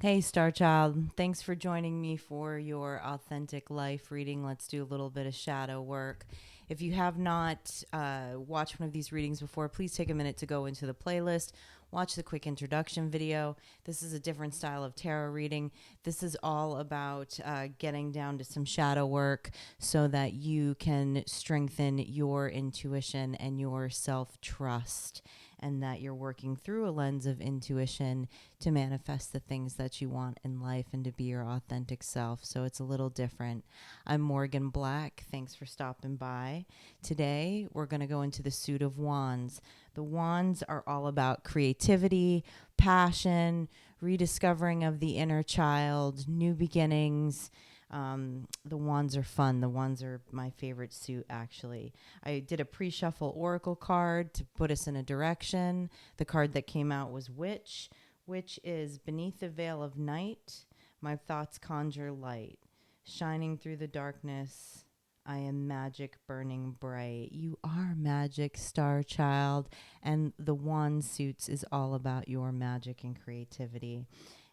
Hey, Star Child. Thanks for joining me for your authentic life reading. Let's do a little bit of shadow work. If you have not watched one of these readings before, please take a minute to go into the playlist, watch the quick introduction video. This is a different style of tarot reading. This is all about getting down to some shadow work so that you can strengthen your intuition and your self-trust, and that you're working through a lens of intuition to manifest the things that you want in life and to be your authentic self. So it's a little different. I'm Morgan Black. Thanks for stopping by. Today, we're going to go into the suit of wands. The wands are all about creativity, passion, rediscovering of the inner child, new beginnings. The wands are fun. The wands are my favorite suit, actually. I did a pre-shuffle oracle card to put us in a direction. The card that came out was Witch, which is beneath the veil of night, my thoughts conjure light. Shining through the darkness, I am magic burning bright. You are magic, star child. And the wand suits is all about your magic and creativity.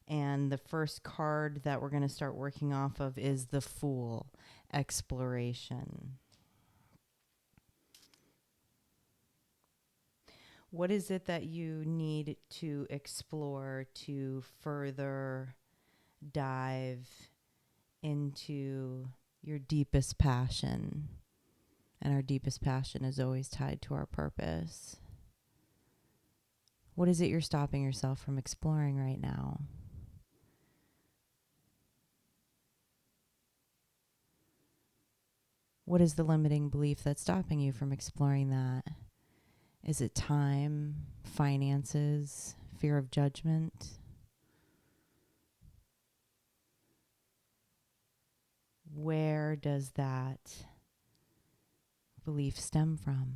And the first card that we're going to start working off of is the Fool, exploration. What is it that you need to explore to further dive into your deepest passion? And our deepest passion is always tied to our purpose. What is it you're stopping yourself from exploring right now? What is the limiting belief that's stopping you from exploring that? Is it time, finances, fear of judgment? Where does that belief stem from?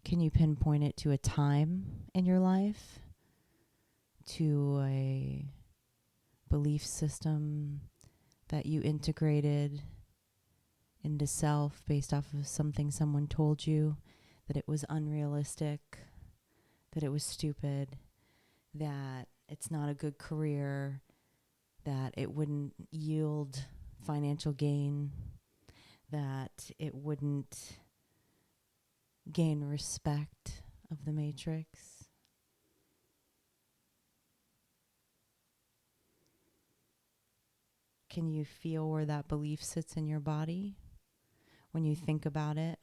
Can you pinpoint it to a time in your life? To a belief system that you integrated into self based off of something someone told you, that it was unrealistic, that it was stupid, that it's not a good career, that it wouldn't yield financial gain, that it wouldn't gain respect of the matrix? Can you feel where that belief sits in your body? When you think about it,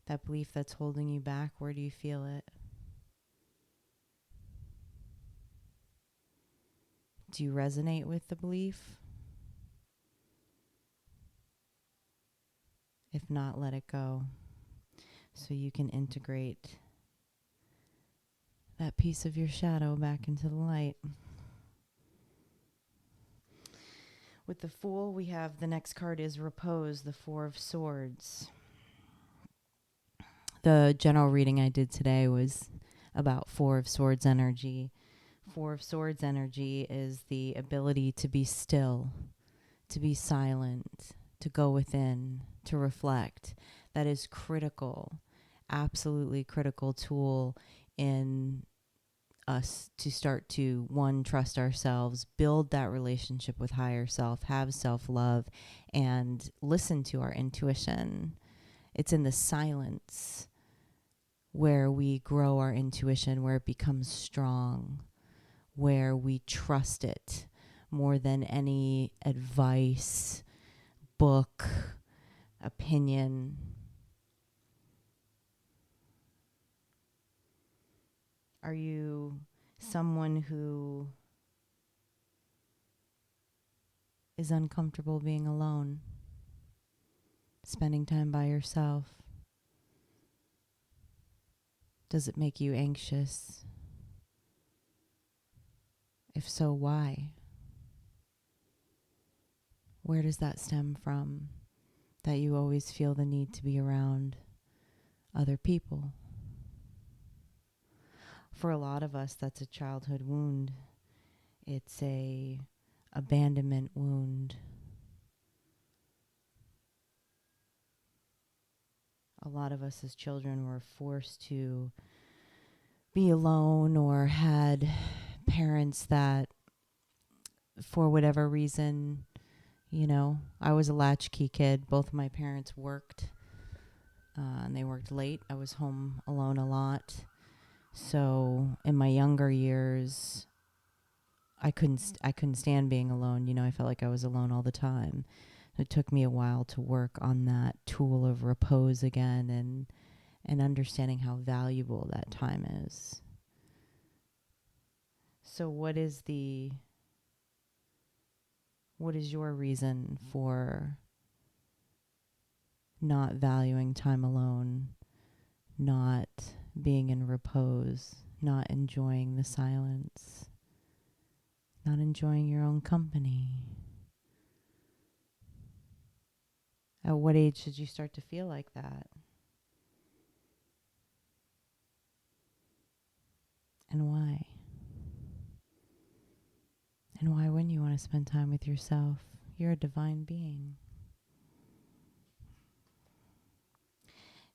that belief that's holding you back, where do you feel it? Do you resonate with the belief? If not, let it go so you can integrate that piece of your shadow back into the light. With the Fool, we have the next card is Repose, the Four of Swords. The general reading I did today was about Four of Swords energy. Four of Swords energy is the ability to be still, to be silent, to go within, to reflect. That is critical, absolutely critical tool in us to start to, one, trust ourselves, build that relationship with higher self, have self-love, and listen to our intuition. It's in the silence where we grow our intuition, where it becomes strong, where we trust it more than any advice, book, opinion. Are you someone who is uncomfortable being alone, spending time by yourself? Does it make you anxious? If so, why? Where does that stem from, that you always feel the need to be around other people? For a lot of us, that's a childhood wound. It's a abandonment wound. A lot of us as children were forced to be alone or had parents that, for whatever reason, I was a latchkey kid. Both of my parents worked, and they worked late. I was home alone a lot. So in my younger years, I couldn't stand being alone. I felt like I was alone all the time. It took me a while to work on that tool of repose again, and understanding how valuable that time is. So what is your reason for not valuing time alone, not being in repose, not enjoying the silence, not enjoying your own company? At what age did you start to feel like that? And why? And why wouldn't you want to spend time with yourself? You're a divine being.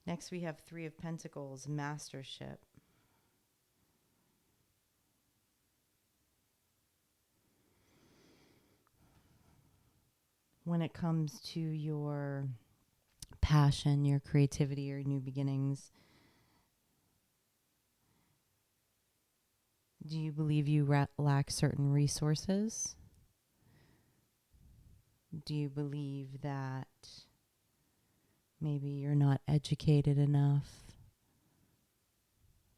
Next, we have Three of Pentacles, mastership. When it comes to your passion, your creativity, your new beginnings, do you believe you lack certain resources? Do you believe that maybe you're not educated enough?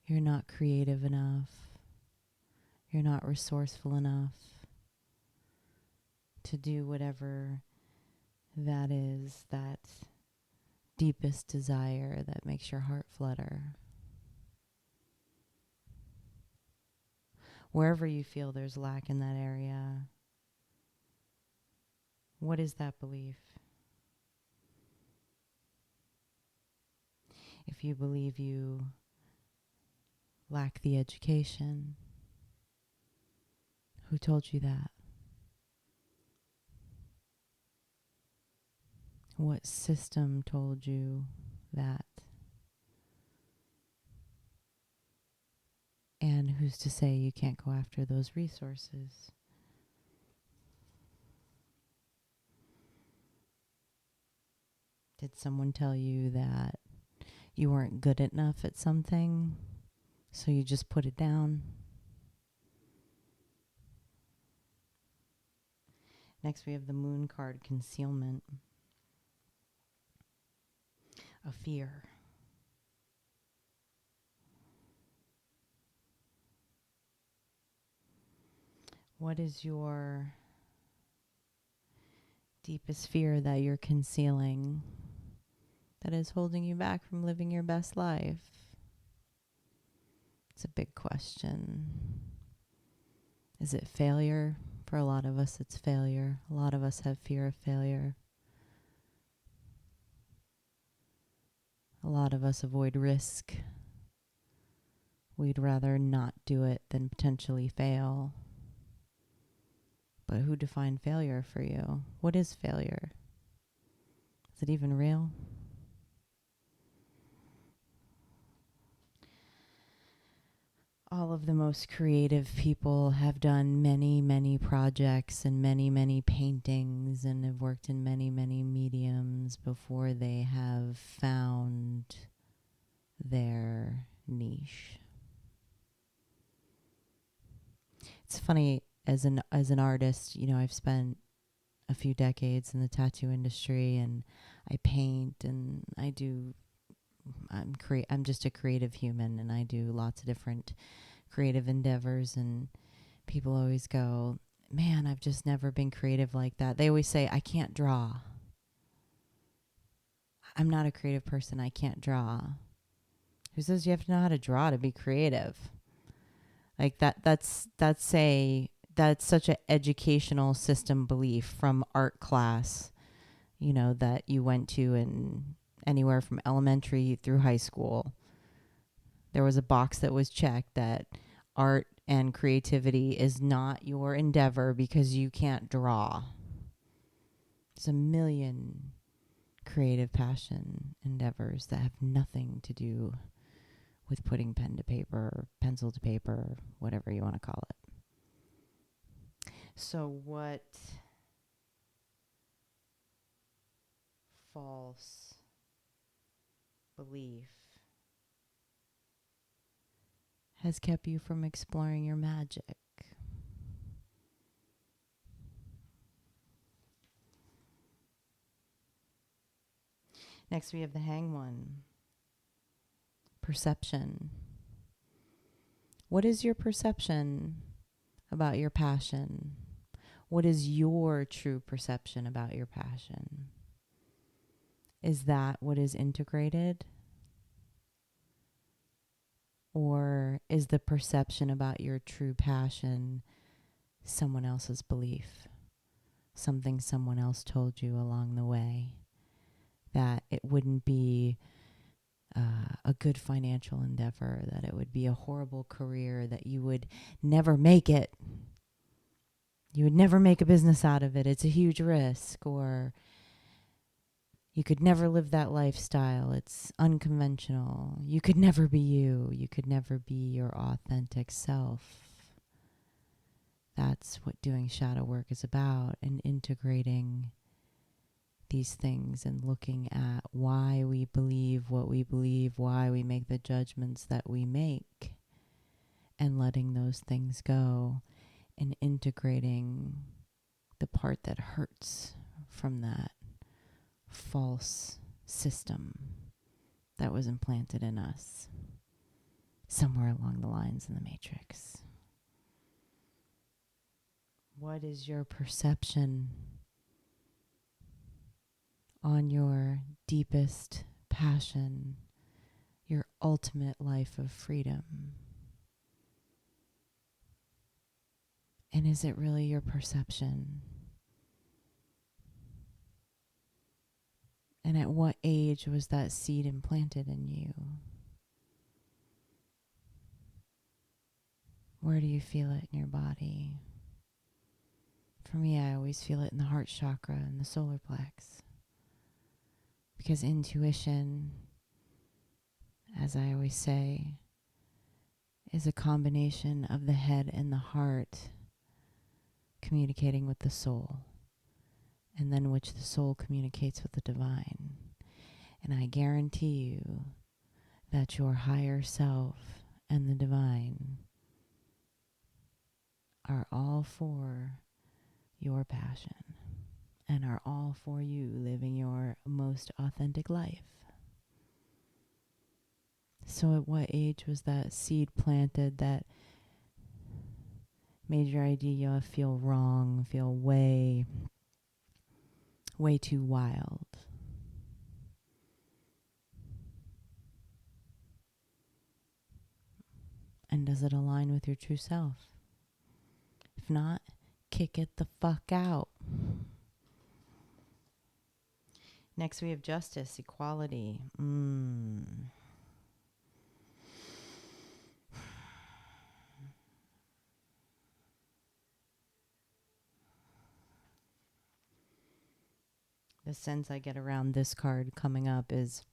You're not creative enough? You're not resourceful enough to do whatever that is, that deepest desire that makes your heart flutter? Wherever you feel there's lack in that area, what is that belief? If you believe you lack the education, who told you that? What system told you that? And who's to say you can't go after those resources? Did someone tell you that you weren't good enough at something, so you just put it down? Next, we have the Moon card, concealment. A fear. What is your deepest fear that you're concealing, that is holding you back from living your best life? It's a big question. Is it failure? For a lot of us, it's failure. A lot of us have fear of failure. A lot of us avoid risk. We'd rather not do it than potentially fail. But who defined failure for you? What is failure? Is it even real? All of the most creative people have done many, many projects and many, many paintings and have worked in many, many mediums before they have found their niche. It's funny, as an artist, I've spent a few decades in the tattoo industry, and I paint and I'm just a creative human, and I do lots of different creative endeavors, and people always go, man, I've just never been creative like that. They always say, I can't draw. I'm not a creative person. I can't draw. Who says you have to know how to draw to be creative? Like that's such an educational system belief from art class, that you went to in anywhere from elementary through high school. There was a box that was checked that art and creativity is not your endeavor because you can't draw. There's a million creative passion endeavors that have nothing to do with putting pen to paper, or pencil to paper, whatever you want to call it. So what false belief has kept you from exploring your magic? Next, we have the Hanged One. Perception. What is your perception about your passion? What is your true perception about your passion? Is that what is integrated? Or is the perception about your true passion someone else's belief? Something someone else told you along the way, that it wouldn't be a good financial endeavor, that it would be a horrible career, that you would never make it. You would never make a business out of it. It's a huge risk. Or you could never live that lifestyle. It's unconventional. You could never be you. You could never be your authentic self. That's what doing shadow work is about, and integrating these things and looking at why we believe what we believe, why we make the judgments that we make, and letting those things go and integrating the part that hurts from that false system that was implanted in us somewhere along the lines in the matrix. What is your perception on your deepest passion, your ultimate life of freedom? And is it really your perception? And at what age was that seed implanted in you? Where do you feel it in your body? For me, I always feel it in the heart chakra and the solar plex. Because intuition, as I always say, is a combination of the head and the heart communicating with the soul, and then which the soul communicates with the divine. And I guarantee you that your higher self and the divine are all for your passion and are all for you living your most authentic life. So at what age was that seed planted that made your idea feel wrong, feel way too wild? And does it align with your true self? If not, kick it the fuck out. Next, we have justice, equality. The sense I get around this card coming up is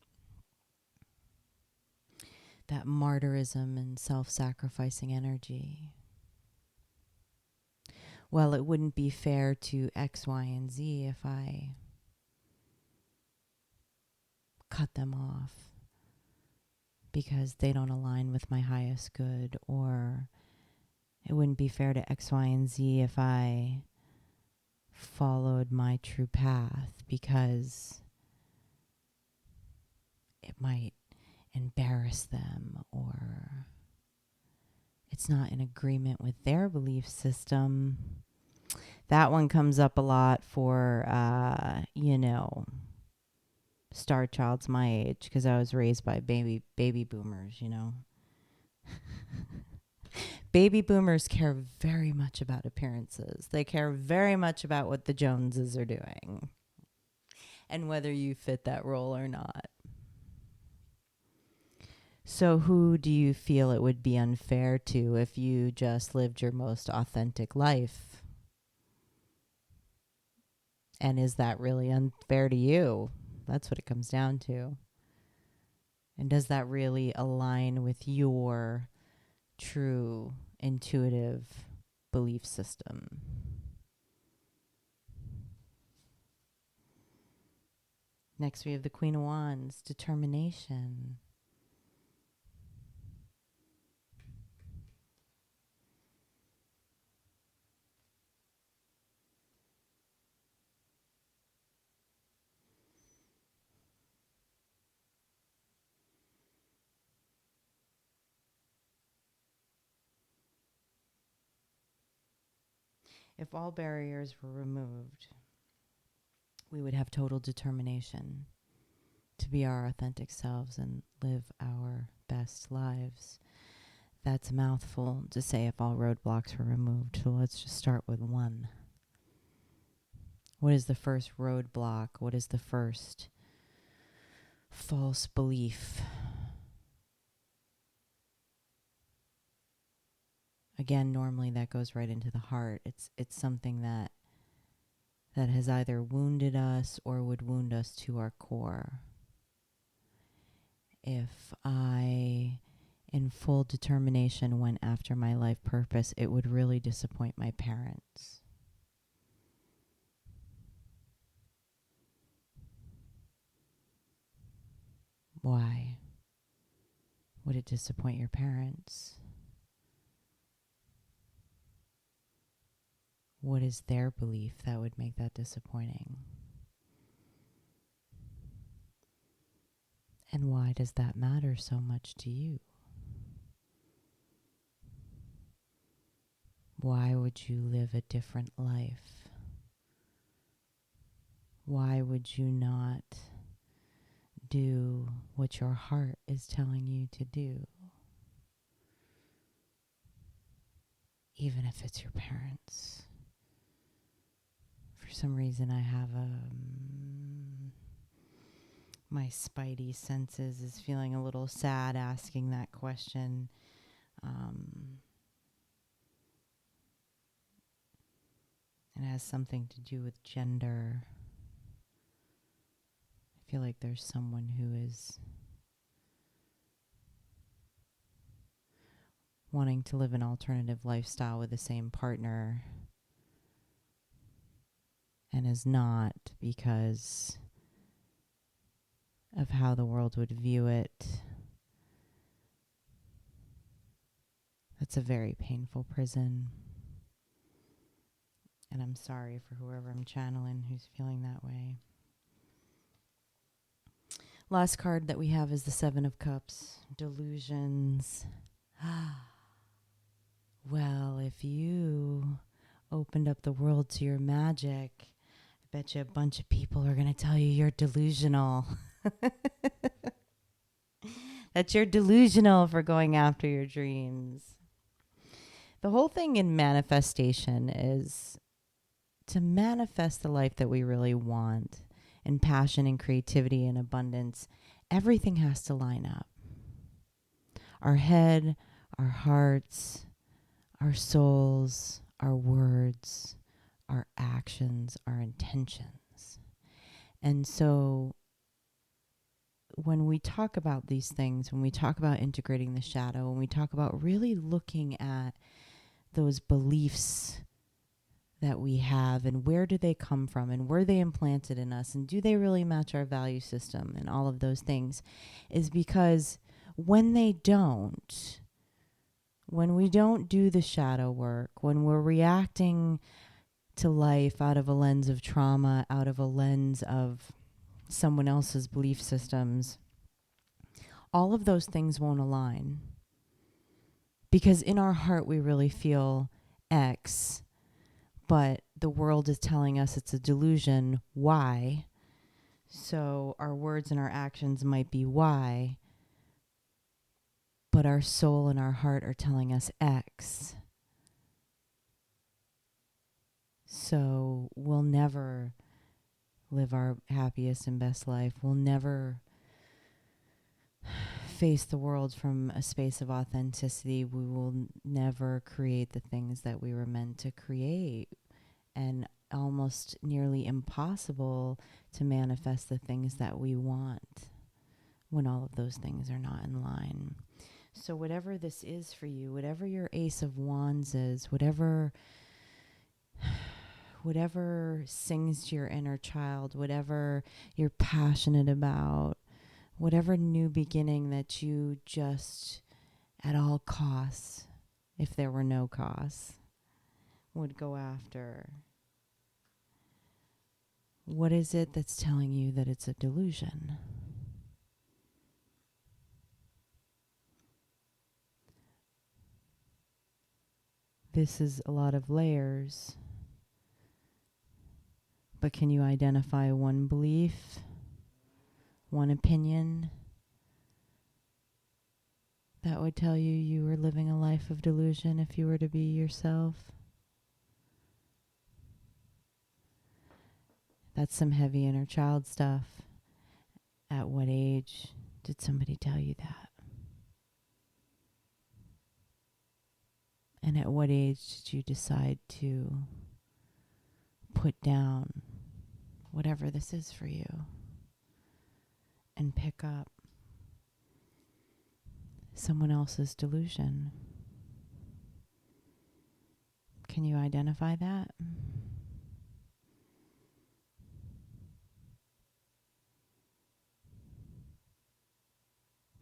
that martyrism and self-sacrificing energy. Well, it wouldn't be fair to X, Y, and Z if I cut them off because they don't align with my highest good, or it wouldn't be fair to X, Y, and Z if I followed my true path because it might embarrass them, or it's not in agreement with their belief system. That one comes up a lot for, star childs my age, because I was raised by baby boomers, Baby boomers care very much about appearances. They care very much about what the Joneses are doing and whether you fit that role or not. So who do you feel it would be unfair to if you just lived your most authentic life? And is that really unfair to you? That's what it comes down to. And does that really align with your true intuitive belief system? Next, we have the Queen of Wands, determination. If all barriers were removed, we would have total determination to be our authentic selves and live our best lives. That's a mouthful to say if all roadblocks were removed. So let's just start with one. What is the first roadblock? What is the first false belief? Again, normally that goes right into the heart. It's something that has either wounded us or would wound us to our core. If I, in full determination, went after my life purpose, it would really disappoint my parents. Why would it disappoint your parents? What is their belief that would make that disappointing? And why does that matter so much to you? Why would you live a different life? Why would you not do what your heart is telling you to do? Even if it's your parents. For some reason, I have my spidey senses is feeling a little sad asking that question. It has something to do with gender. I feel like there's someone who is wanting to live an alternative lifestyle with the same partner and is not because of how the world would view it. That's a very painful prison. And I'm sorry for whoever I'm channeling who's feeling that way. Last card that we have is the Seven of Cups. Delusions. Well, if you opened up the world to your magic, I bet you a bunch of people are going to tell you you're delusional. That you're delusional for going after your dreams. The whole thing in manifestation is to manifest the life that we really want, in passion and creativity and abundance. Everything has to line up. Our head, our hearts, our souls, our words, our actions, our intentions. And so when we talk about these things, when we talk about integrating the shadow, when we talk about really looking at those beliefs that we have and where do they come from and were they implanted in us and do they really match our value system and all of those things, is because when they don't, when we don't do the shadow work, when we're reacting to life out of a lens of trauma, out of a lens of someone else's belief systems, all of those things won't align. Because in our heart, we really feel X, but the world is telling us it's a delusion, Y. So our words and our actions might be Y, but our soul and our heart are telling us X. So we'll never live our happiest and best life. We'll never face the world from a space of authenticity. We will never create the things that we were meant to create. And almost nearly impossible to manifest the things that we want when all of those things are not in line. So whatever this is for you, whatever your Ace of Wands is, whatever whatever sings to your inner child, whatever you're passionate about, whatever new beginning that you just at all costs, if there were no costs, would go after. What is it that's telling you that it's a delusion? This is a lot of layers, but can you identify one belief, one opinion that would tell you you were living a life of delusion if you were to be yourself? That's some heavy inner child stuff. At what age did somebody tell you that? And at what age did you decide to put down whatever this is for you and pick up someone else's delusion? Can you identify that?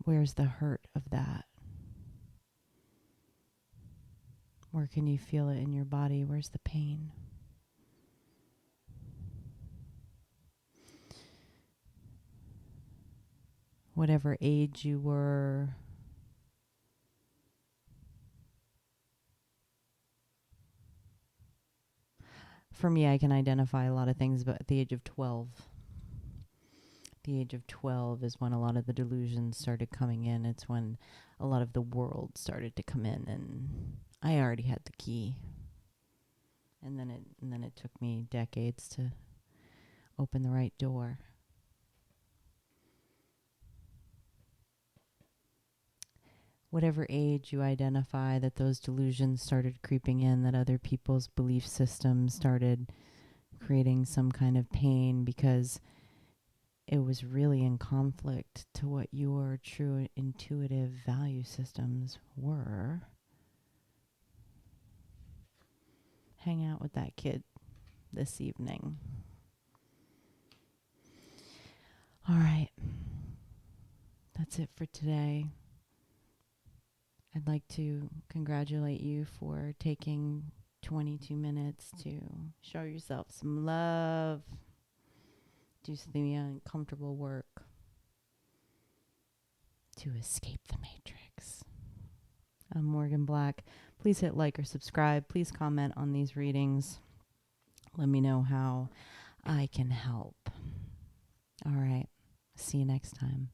Where's the hurt of that? Where can you feel it in your body? Where's the pain? Whatever age you were, for me, I can identify a lot of things, but at the age of 12, the age of 12 is when a lot of the delusions started coming in. It's when a lot of the world started to come in, and I already had the key. And then it took me decades to open the right door. Whatever age you identify that those delusions started creeping in, that other people's belief systems started creating some kind of pain because it was really in conflict to what your true intuitive value systems were. Hang out with that kid this evening. All right. That's it for today. I'd like to congratulate you for taking 22 minutes to show yourself some love. Do the uncomfortable work to escape the matrix. I'm Morgan Black. Please hit like or subscribe. Please comment on these readings. Let me know how I can help. All right. See you next time.